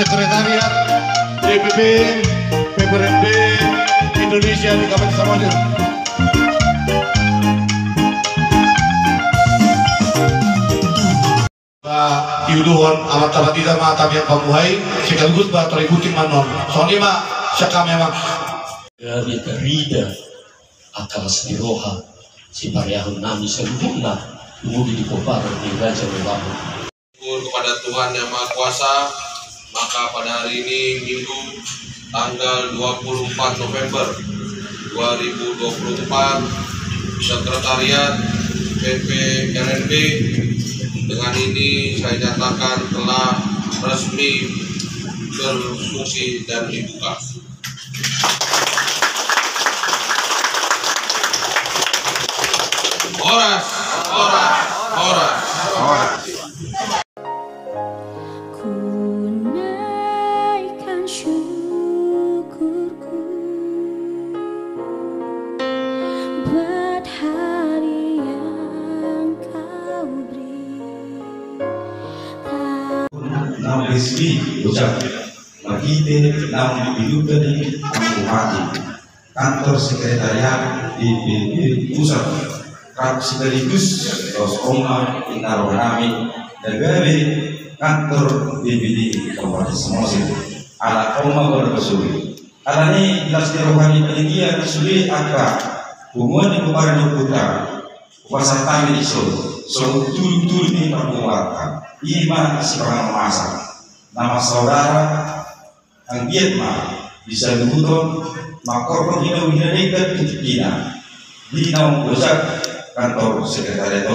Sekretariat DPP PPRD Indonesia di Kabupaten Samosir. Yuduhon amat tabat tidak mata yang pamuhai sekaligus baterai kucing manon. Soalnya mah syakam memang. Dari kerida akal sediroha si pariahun nami seluruhlah mudi di kopar di raja lebahu. Kepada Tuhan Yang Maha Kuasa, maka pada hari ini Minggu tanggal 24 November 2024 Sekretariat PPRNB dengan ini saya nyatakan telah resmi berfungsi dan dibuka. Horas, horas, horas, horas. Buat hari yang kau beri. Nam resmi ucap magite nam dihidup dari Bupati kantor sekretariat DPP pusat sekaligus Ros Oma Inaronami Dagawe kantor DPD Kabupaten Samosir ala Oma berbesuri ala ini jelas dirohani peninggian suri akra hubungan di Kabupaten Putra kuasa kami di Solo tur ini perbuatan ima seorang masak nama saudara yang Vietnam bisa dibutuh makor hina tutikina di naung pusat kantor sekretariat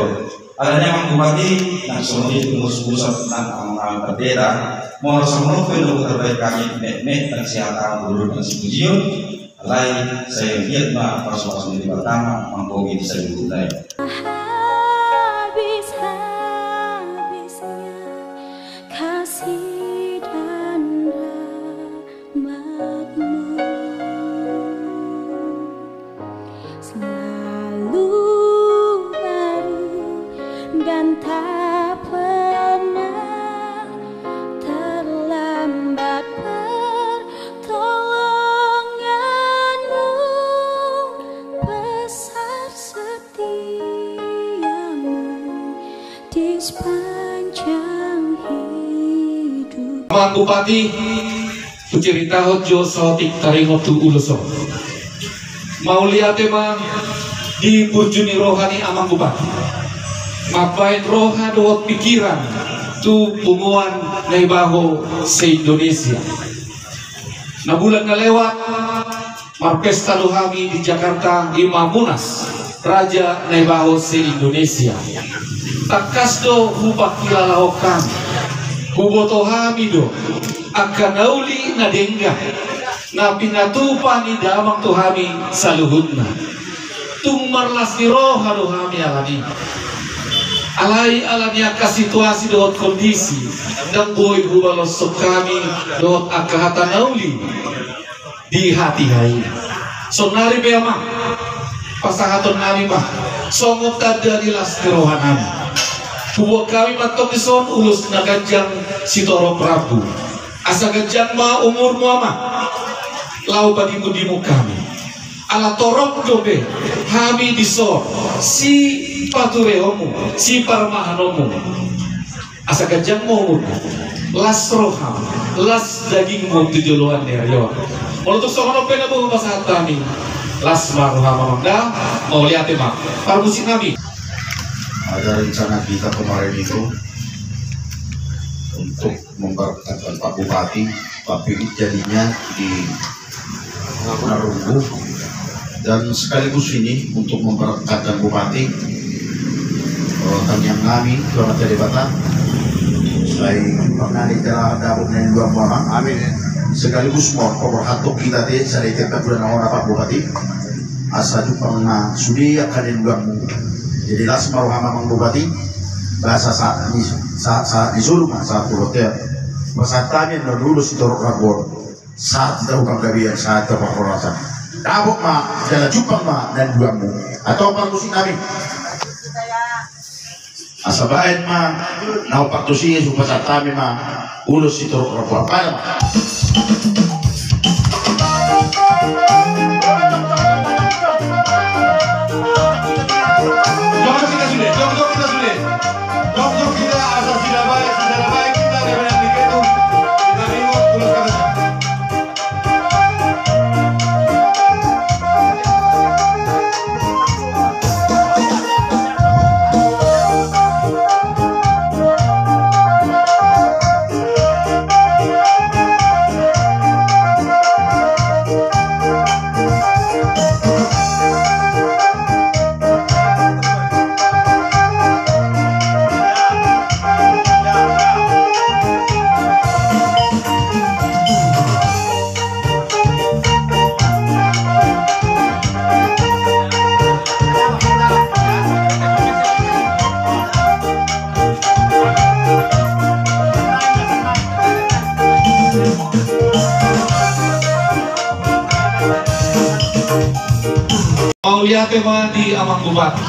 adanya Mang Bupati yang semuanya pengurus pusat dan amanah berbeda mau semua film terbaik kami mek dan siapa guru dan simposium lain saya Vietnam pas-pas di pertama mangkogi bisa dimulai. Habis-habisnya kasih dan rahmatmu selalu baru dan tak pernah terlambat pertolonganmu besar setiamu di sepanjang hidup. Mang Bupati cerita hojo sotik taringo tu uloso mau lihat emang di bujuni rohani Amang Bupati mapain roha doa pikiran tu pumuan naibaho se Indonesia na bulan na lewat marpesta dohami di Jakarta Imam Munas Raja naibaho se Indonesia takas do hubak kilalaho kami huboto hamido akan nauli na dengga na pinatupa ni damang tuhami sa luhudna tumarlas ni roha dohami alani alai alania ka situasi dohot kondisi dan boy hubalosok kami dohot akahata nauli di hati hai sonari beama pasahaton nami mah songot ada di las kerohanami buat kami matok ison ulus nagajang sitoro Prabu asa gajang ma umur muama lau badimu kami ala torok dobe hami disor si paturehomu si parmahanomu asa gajang mau las roham las dagingmu tujuluan neryo untuk sokono pena bu pasahat kami las maruhama mangda mau lihat emak parmusik kami. Ada rencana kita kemarin itu untuk memberangkatkan Pak Bupati, tapi jadinya di Narunggu dan sekaligus ini untuk memberangkatkan Bupati yang kami selamat jadi bata saya pernah di telah ada yang dua orang amin sekaligus mau pemerhatuk kita deh saya tetap bulan awal Pak Bupati asal pernah sudi akan yang jadi las maruhama Mang Bupati bahasa saat disuruh saat hotel persatanya lulus itu rakor saat kita bukan gabian saat terpakorosan dabok ma jalan cupang ma dan duamu atau apa musim kami asa baet mah naupak tu siya supaya tami mah ulos itu rokok apa mah. Jom kita sudah, jom kita sudah. Jom kita asal sudah baik kita dengan dikit itu kita bingung terus kata. Maulia tema di amang bupati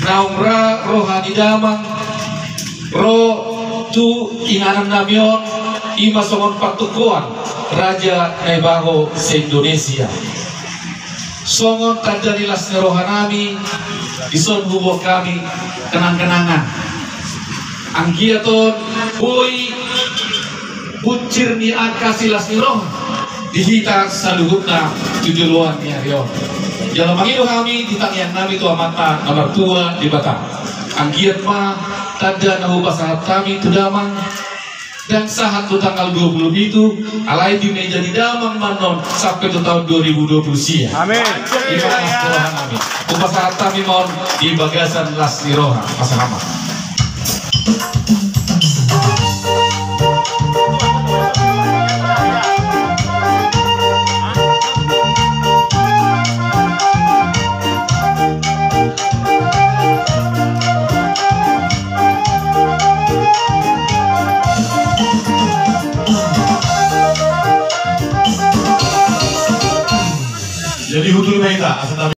naumra rohani damang tu inganan namion ima songon patukuan Raja Nebaho se-Indonesia songon tadanilas ni rohanami ison hubo kami kenang-kenangan anggiaton boy bucir ni akasilas ni roh dihita saluhutna tujuan ni arion dalam mangido kami di tangian nami tua mata nomor tua di Batam. Anggiat mah tada nahu pasahat kami tu damang dan sahat tu tanggal 20 itu alai di meja di damang manon sampai tu tahun 2020 sia. Amin. Ibadah Tuhan kami. Tu pasahat kami mohon di bagasan las niroha pasahama. Jadi hutul baita asal